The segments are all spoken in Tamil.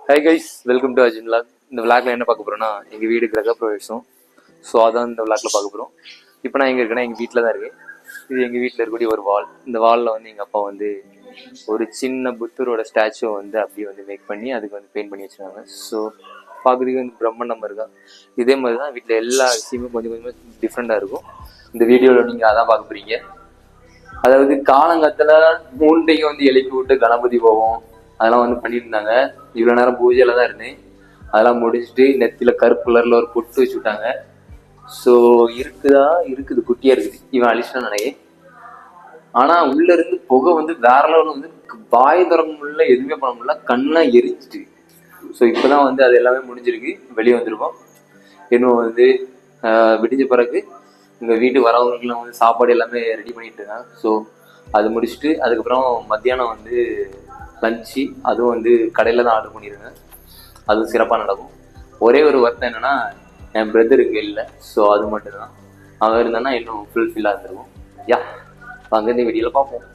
Hi guys, welcome to Arjun vlog. இந்த விளாக்ல என்ன பார்க்க போறோம்னா, எங்கள் வீடு கிரக பிரவேசம். ஸோ அதான் இந்த விளாக்ல பார்க்க போகிறோம். இப்போ நான் எங்கே இருக்கேன்னா, எங்கள் வீட்டில் தான் இருக்கேன். இது எங்கள் வீட்டில் இருக்கக்கூடிய ஒரு வால். இந்த வாலில் வந்து எங்கள் அப்பா வந்து ஒரு சின்ன புத்தரோட ஸ்டாச்சுவை வந்து அப்படியே வந்து மேக் பண்ணி அதுக்கு வந்து பெயிண்ட் பண்ணி வச்சுருக்காங்க. ஸோ பார்க்குறதுக்கு வந்து பிரம்மாண்டமாக இருக்கா. இதே மாதிரி தான் வீட்டில் எல்லா விஷயமும் கொஞ்சம் கொஞ்சமாக டிஃப்ரெண்ட்டாக இருக்கும். இந்த வீடியோவில் நீங்கள் அதான் பார்க்க போகிறீங்க. அதாவது காலங்காலத்தில் 3 வந்து எழுப்பி விட்டு கணபதி போவோம், அதெல்லாம் வந்து பண்ணிட்டு இருந்தாங்க. இவ்வளோ நேரம் பூஜையில தான் இருந்தேன். அதெல்லாம் முடிச்சுட்டு நெத்தியில் கருப்பு கலரில் ஒரு பொட்டு வச்சு விட்டாங்க. ஸோ இருக்குது, குட்டியாக இருக்குது. இவன் அழிச்சிட்டான்னு நினைக்கிறேன். ஆனால் உள்ளே இருந்து புகை வந்து வேற லெவலில் வந்து வாய் திறக்க முடியல, எதுவுமே பண்ண முடியல, கண்ணெலாம் எரிஞ்சிட்டு. ஸோ இப்போ தான் வந்து அது எல்லாமே முடிஞ்சிருக்கு, வெளியே வந்திருக்கோம். இன்னும் வந்து விடிஞ்ச பிறகு எங்கள் வீட்டுக்கு வரவங்களுக்குலாம் வந்து சாப்பாடு எல்லாமே ரெடி பண்ணிட்டு இருக்காங்க. ஸோ அது முடிச்சுட்டு அதுக்கப்புறம் மத்தியானம் வந்து லஞ்சு, அதுவும் வந்து கடையில் தான் ஆர்டர் பண்ணியிருக்கேன். அதுவும் சிறப்பாக நடக்கும். ஒரே ஒரு வருத்தம் என்னென்னா, என் பிரதர் இங்கே இல்லை. ஸோ அது மட்டும்தான். அவன் இருந்தான்னா இன்னும் ஃபுல்ஃபில்லாக இருந்திருக்கும். யா, அங்கே இந்த வீடியோவில் பார்ப்போம்.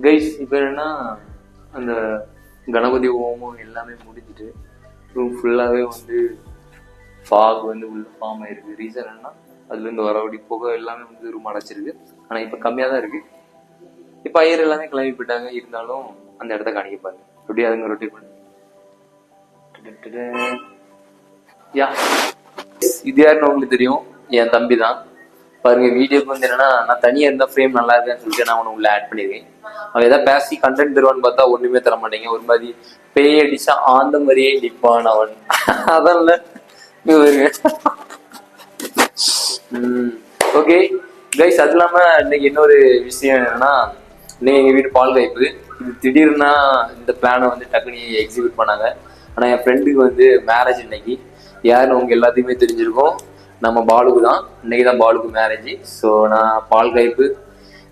கைஸ், இப்போ என்னன்னா, அந்த கணபதி ஹோமம் எல்லாமே முடிஞ்சிட்டு ரூம் ஃபுல்லாகவே வந்து ஃபாக் வந்து உள்ள ஃபார்ம் ஆயிருக்கு. ரீசன் என்னன்னா, அதுலேருந்து வரக்கூடிய புகை எல்லாமே வந்து ரூம் அடைச்சிருக்கு. ஆனால் இப்போ கம்மியாக தான் இருக்கு. இப்போ ஐயர் எல்லாமே கிளம்பி போயிட்டாங்க. இருந்தாலும் அந்த இடத்த காணிக்கப்பாங்க. அப்படியே அதுங்க ரொட்டேட் பண்ணு. யா, இது யாருன்னு உங்களுக்கு தெரியும், என் தம்பி தான். பாருங்க, வீடியோக்கு வந்து என்னன்னா, நான் தனியாக இருந்தால் ஃப்ரேம் நல்லா இருக்குன்னு சொல்லிட்டு நான் உள்ள ஆட் பண்ணியிருக்கேன். அவன் ஏதாவது பேசி கண்டென்ட் தருவான்னு பார்த்தா ஒன்றுமே தர மாட்டேங்க. ஒரு மாதிரி பேய் அடிச்சா ஆந்த மாதிரியே நிற்பான் அவன். அதல்ல ஓகே கைஸ், அது இல்லாமல் இன்னைக்கு இன்னொரு விஷயம் என்னன்னா, இன்னைக்கு எங்கள் வீட்டு பால் காய்ப்பு. இது திடீர்னா இந்த பிளானை வந்து டக்குனு எக்ஸிக்யூட் பண்ணாங்க. ஆனால் என் ஃப்ரெண்டுக்கு வந்து மேரேஜ் இன்னைக்கு. யாருன்னு உங்க எல்லாத்தையுமே தெரிஞ்சிருக்கும், நம்ம பாலுக்கு தான். இன்னைக்கு தான் பாலுக்கு மேரேஜ். ஸோ நான் பால் காய்ப்பு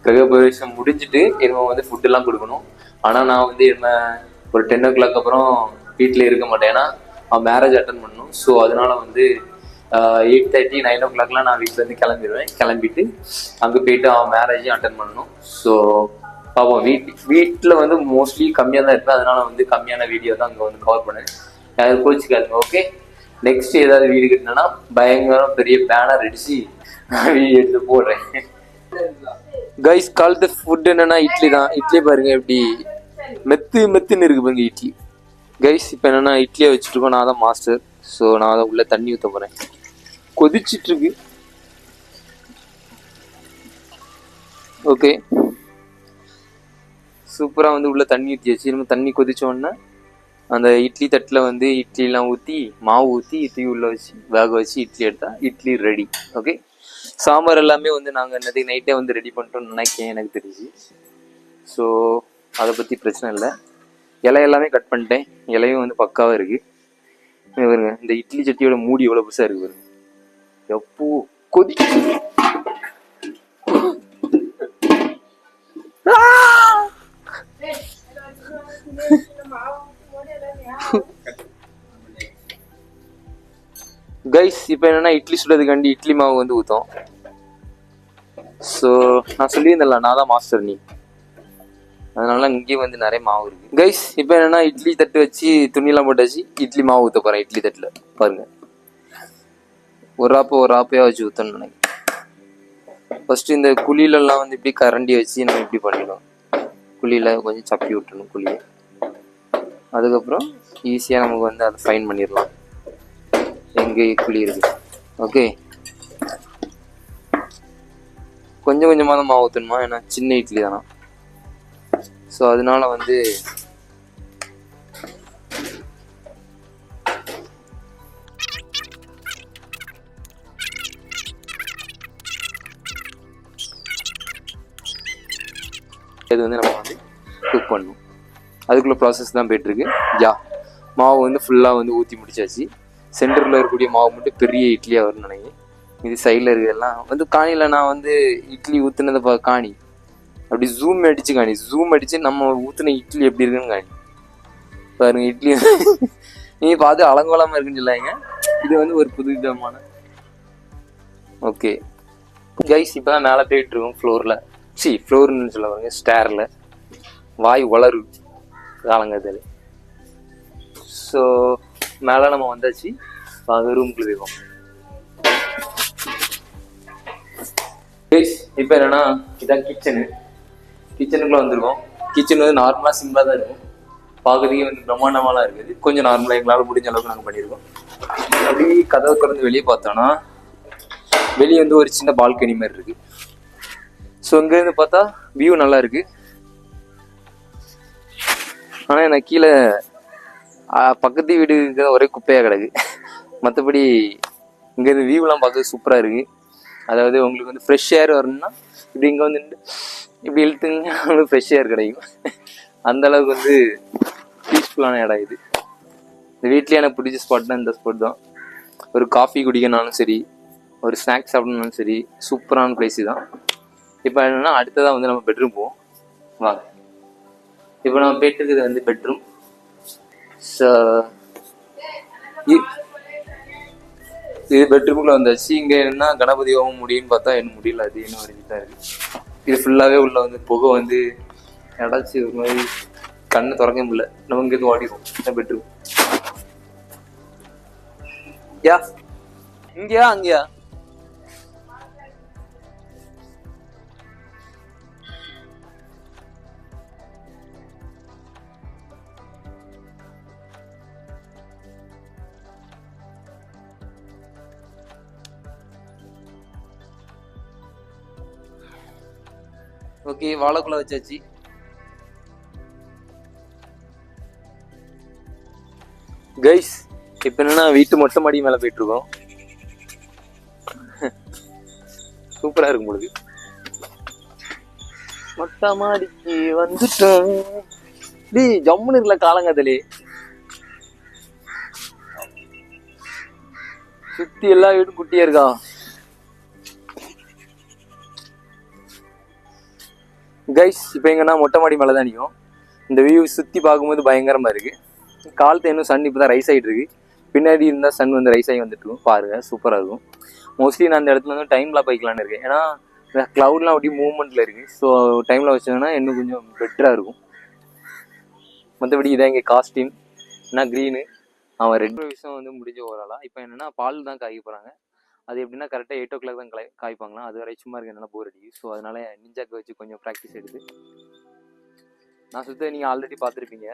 கிரகப்பிரவேசம் முடிஞ்சுட்டு இனிமே வந்து ஃபுட்டெல்லாம் கொடுக்கணும். ஆனால் நான் வந்து என்ன ஒரு 10 o'clock அப்புறம் வீட்டில் இருக்க மாட்டேன். ஏன்னா அவன் மேரேஜ் அட்டன் பண்ணணும். ஸோ அதனால வந்து 8:30 9 o'clockலாம் நான் வீட்டிலேருந்து கிளம்பிடுவேன். கிளம்பிட்டு அங்கே போயிட்டு அவன் மேரேஜையும் அட்டன் பண்ணணும். ஸோ பாப்போம். வீட்டில் வந்து மோஸ்ட்லி கம்மியாக தான் இருப்பேன். அதனால வந்து கம்மியான வீடியோ தான் அங்கே வந்து கவர் பண்ணேன். யாரும் கோச்சிக்காதுங்க. ஓகே, நெக்ஸ்ட் ஏதாவது வீடு கட்டினா பயங்கரம் பெரிய பேனர் அடிச்சு வீடியோ எடுத்து போடுறேன். கைஸ், காலத்து ஃபுட் என்னன்னா இட்லி தான். இட்லி பாருங்க எப்படி மெத்துன்னு இருக்கு பாருங்க இட்லி. கைஸ், இப்போ என்னன்னா இட்லியை வச்சுட்டு இருக்கோம். நான் தான் மாஸ்டர். ஸோ நான் அதை உள்ள தண்ணி ஊற்ற போகிறேன். கொதிச்சிட்டு இருக்கு. ஓகே, சூப்பராக வந்து உள்ள தண்ணி ஊற்றி வச்சு நம்ம தண்ணி கொதிச்சோடனே அந்த இட்லி தட்டில் வந்து இட்லிலாம் ஊற்றி மாவு ஊற்றி இட்லி உள்ள வச்சு வேக வச்சு இட்லி எடுத்தால் இட்லி ரெடி. ஓகே, சாம்பார் எல்லாமே வந்து நாங்கள் இன்னைக்கு நைட்டே வந்து ரெடி பண்ணிட்டோம்னு நினைக்கிறேன், எனக்கு தெரிஞ்சு. ஸோ அதை பற்றி பிரச்சனை இல்லை. இலை எல்லாமே கட் பண்ணிட்டேன். இலையும் வந்து பக்காவாக இருக்குது. பாருங்க, இந்த இட்லி சட்டியோட மூடி எவ்வளோ பெருசாக இருக்குது பாருங்க. எப்போ கொதி கைஸ், இப்போ என்னன்னா இட்லி சுடுறதுக்காண்டி இட்லி மாவு வந்து ஊற்றும். ஸோ நான் சொல்லியிருந்தேன்ல, நான் தான் மாஸ்டர் நீ. அதனால இங்கேயும் வந்து நிறைய மாவு இருக்கு. கைஸ், இப்போ என்னன்னா இட்லி தட்டு வச்சு துணியெல்லாம் போட்டாச்சு. இட்லி மாவு ஊற்ற போகிறேன் இட்லி தட்டில். பாருங்க, ஒரு ஆப்பையாக வச்சு ஊற்றணும்னு நினைக்கிறேன். ஃபர்ஸ்ட் இந்த குழியிலெல்லாம் வந்து இப்படி கரண்டி வச்சு நம்ம இப்படி பண்ணிடலாம். குழியில் கொஞ்சம் சப்பி விட்டுணும் குழியை. அதுக்கப்புறம் ஈஸியாக நமக்கு வந்து அதை ஃபைன் பண்ணிடலாம் எங்கே குழி இருக்குது. ஓகே, கொஞ்சம் கொஞ்சமாக தான் மாவு ஊற்றணுமா, ஏன்னா சின்ன இட்லி தானா. ஸோ அதனால வந்து இது வந்து நம்ம வந்து குக் பண்ணணும். அதுக்குள்ள ப்ராசஸ் தான் போயிட்டுருக்கு. மாவு வந்து ஃபுல்லாக வந்து ஊற்றி முடிச்சாச்சு. சென்டரில் இருக்கக்கூடிய மாவு மட்டும் பெரிய இட்லியாக வரும்னு நினைக்கிறேன். இது சைடில் இருக்கிறதெல்லாம் வந்து காணியில் நான் வந்து இட்லி ஊற்றுனதை காணி அப்படி ஜூம் அடித்து நம்ம ஊற்றுன இட்லி எப்படி இருக்குன்னு காணி பாருங்க. இட்லி நீங்கள் பார்த்து அலங்கோலமாக இருக்குன்னு சொல்லாங்க. இது வந்து ஒரு புது விதமான. ஓகே கைஸ், இப்போ தான் மேலே போயிட்டு இருக்கோம் ஃப்ளோர்னு சொல்ல பாருங்க, ஸ்டேரில் வாய் வளரு காலங்கத்தில். ஸோ மேலே நம்ம வந்தாச்சு. ரூம்குள்ளே போயிருக்கோம். இப்போ என்னன்னா இதான் கிச்சனுக்குள்ளே வந்திருக்கோம். கிச்சன் வந்து நார்மலாக சிம்பிளாக தான் இருக்கும். பார்க்கறதுக்கே வந்து பிரம்மாண்டமாலாம் இருக்குது. கொஞ்சம் நார்மலாக எங்களால் முடிஞ்ச அளவுக்கு நாங்கள் பண்ணியிருக்கோம். அப்படி கதவை திறந்து வெளியே பார்த்தோன்னா வெளியே வந்து ஒரு சின்ன பால்கனி மாதிரி இருக்குது. ஸோ இங்கேருந்து பார்த்தா வியூ நல்லா இருக்குது. ஆனால் எனக்கு கீழே பக்கத்து வீடு ஒரே குப்பையாக கிடக்கு. மற்றபடி இங்கேருந்து வியூலாம் பார்க்க சூப்பராக இருக்குது. அதாவது உங்களுக்கு வந்து ஃப்ரெஷ் ஏர் வரணும்னா இப்படி இங்கே வந்து இப்படி இழுத்துங்க, உங்களுக்கு ஃப்ரெஷ் ஏர் கிடைக்கும். அந்தளவுக்கு வந்து பீஸ்ஃபுல்லான இடம் இது. இந்த வீட்லேயே எனக்கு பிடிச்ச ஸ்பாட்னா இந்த ஸ்பாட் தான். ஒரு காஃபி குடிக்கணும்னாலும் சரி, ஒரு ஸ்நாக்ஸ் சாப்பிடணும்னாலும் சரி, சூப்பரான பிளேஸ் தான். இப்போ என்னென்னா அடுத்ததாக வந்து நம்ம பெட்ரூம் போவோம் வாங்க. இப்போ நம்ம போயிட்டு இருக்கிறது வந்து பெட்ரூம். ஸோ இது பெட்ரூமுக்குள்ள வந்தாச்சு. இங்கே என்ன கணபதி ஹோமம் முடியும்னு பார்த்தா என்ன முடியல, அது இன்னும் வரைக்கும் இருக்கு. இது ஃபுல்லாகவே உள்ள வந்து புகை வந்து அடைச்சி ஒரு மாதிரி கண்ணு திறக்க முடியல. நம்ம இங்கேருந்து ஓடிடும் பெட்ரூம். இங்கேயா அங்கேயா? ஓகே, வாழைக்குள்ள வச்சாச்சு. கைஸ், இப்போ என்னன்னா வீட்டு மொட்டை மாடி மேலே போயிட்டு இருக்கோம். சூப்பரா இருக்கும் உங்களுக்கு. மொட்டை மாடிக்கு வந்துட்டோம். ஜம்முன்னு இருக்குல்ல காலங்கத்திலே. சுத்தி எல்லா வீடும் குட்டியா இருக்கா. கைஸ், இப்போ எங்கன்னா மொட்டை மாடி மேலே தான் நிற்கும். இந்த வியூ சுற்றி பார்க்கும்போது பயங்கரமாக இருக்குது. காலத்தை இன்னும் சன் இப்போ தான் ரைஸ் ஆகிட்டு இருக்கு. பின்னாடி இருந்தால் சன் வந்து ரைஸ் ஆகி வந்துட்டு இருக்கும். பாருங்கள், சூப்பராக இருக்கும். மோஸ்ட்லி நான் அந்த இடத்துல வந்து டைமில் போய்க்கலான்னு இருக்கேன். ஏன்னா இந்த க்ளவுட்லாம் அப்படி மூவ்மெண்ட்டில் இருக்குது. ஸோ டைமில் வச்சோன்னா இன்னும் கொஞ்சம் பெட்டராக இருக்கும். மற்றபடி இதான் இங்கே காஸ்டியூம். ஏன்னா க்ரீனு அவன் ரெட் விஷயம் வந்து முடிஞ்ச ஓரளா. இப்போ என்னென்னா பால் தான் காய்க்க போகிறாங்க. அது எப்படின்னா கரெக்டாக 8 o'clock தான் காய்ப்பாங்களாம். அது வரை சும்மா இருக்க நல்லா போர் அடிக்கும். ஸோ அதனால நிஞ்சாக்க வச்சு கொஞ்சம் ப்ராக்டிஸ் எடுத்து நான் சுத்த நீங்கள் ஆல்ரெடி பார்த்துருப்பீங்க.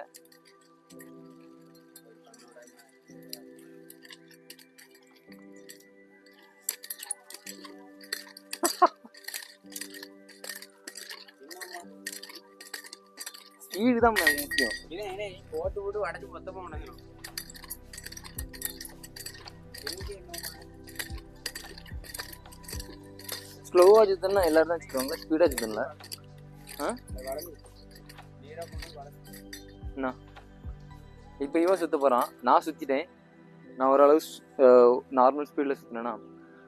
ஸ்பீடு தான் முக்கியம். போட்டு போட்டு அடைச்சி மொத்தமாக உணங்கணும். ஸ்லோவாக சுத்தனா எல்லாரும் தான் சுற்றுவாங்க, ஸ்பீடாக சுத்தல. அண்ணா இப்போ இவன் சுற்ற போகிறான், நான் சுற்றிட்டேன். நான் ஓரளவு நார்மல் ஸ்பீடில் சுற்றினேன்னா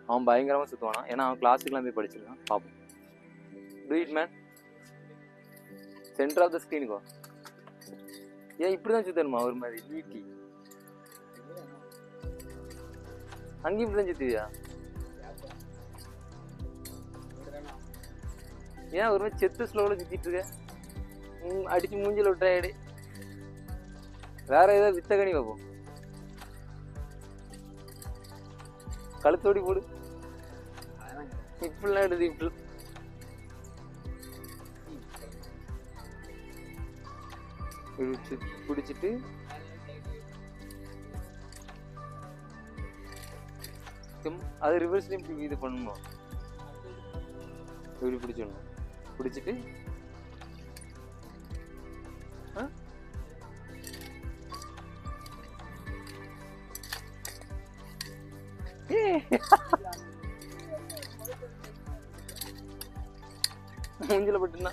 அவன் பயங்கரமாக சுற்றுவானா. ஏன்னா அவன் கிளாஸுக்கெலாம் போய் படிச்சிருக்கான். பார்ப்போம். Do it man. Center of the ஸ்க்ரீனுக்கோ. ஏன் இப்படி தான் சுற்றணுமா ஒரு மாதிரி நீட்டி? அங்கேயும் இப்படி தான் சுற்றுவியா? ஏன் ஒரு மாதிரி செத்து ஸ்லோவில் சுற்றிட்டு இருக்க? அடிச்சு மூஞ்சில் விட்டாயடு. வேற ஏதாவது வித்தகனி வைப்போம். கழுத்தோடி போடு. இப்படிலாம் எடுது இப்படி பிடிச்சிட்டு அது ரிவர்ஸ்லேயும் இது பண்ணணும். இப்படி பிடிச்சிடணும். பிடிச்சிட்டு மூஞ்சில பட்டுனா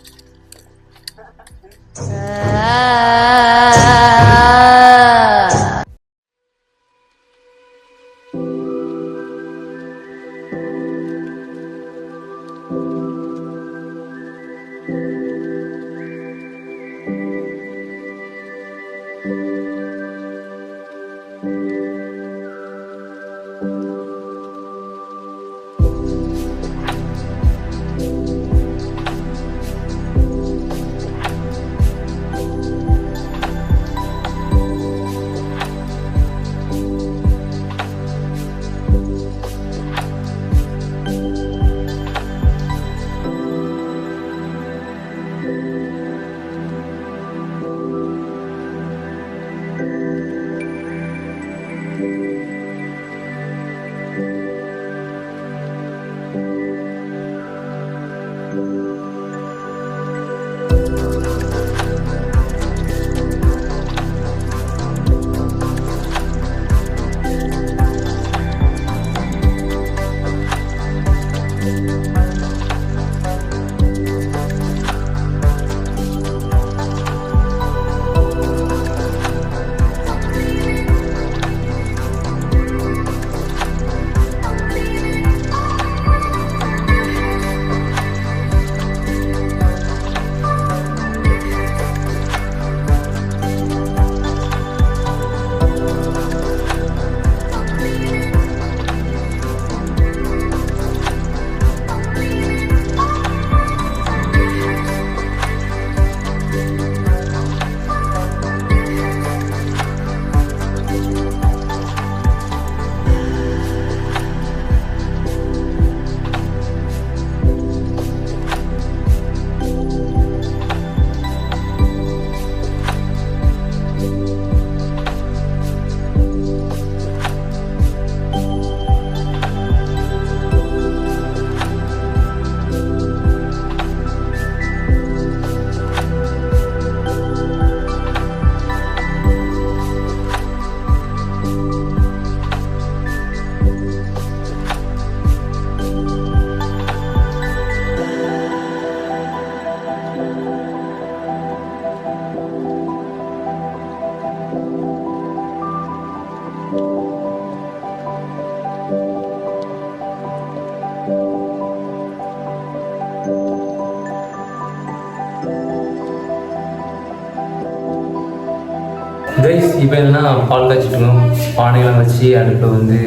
கைஸ் இப்போ என்னன்னா பால் காய்ச்சிட்டோம். பானையெல்லாம் வச்சு அடுப்பில் வந்து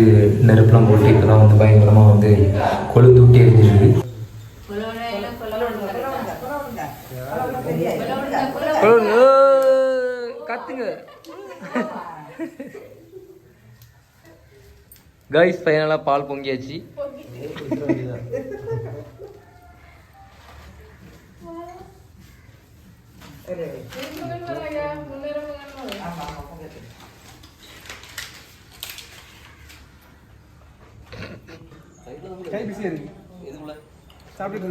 நெருப்பெலாம் போட்டு இப்போ தான் வந்து பயங்கரமாக வந்து கொழுந்து ஊட்டி எரிஞ்சிருக்கு. கத்துங்க கைஸ், ஃபைனலாக பால் பொங்கியாச்சு. கை பிஸியா இருக்கு. சாப்பிட்டு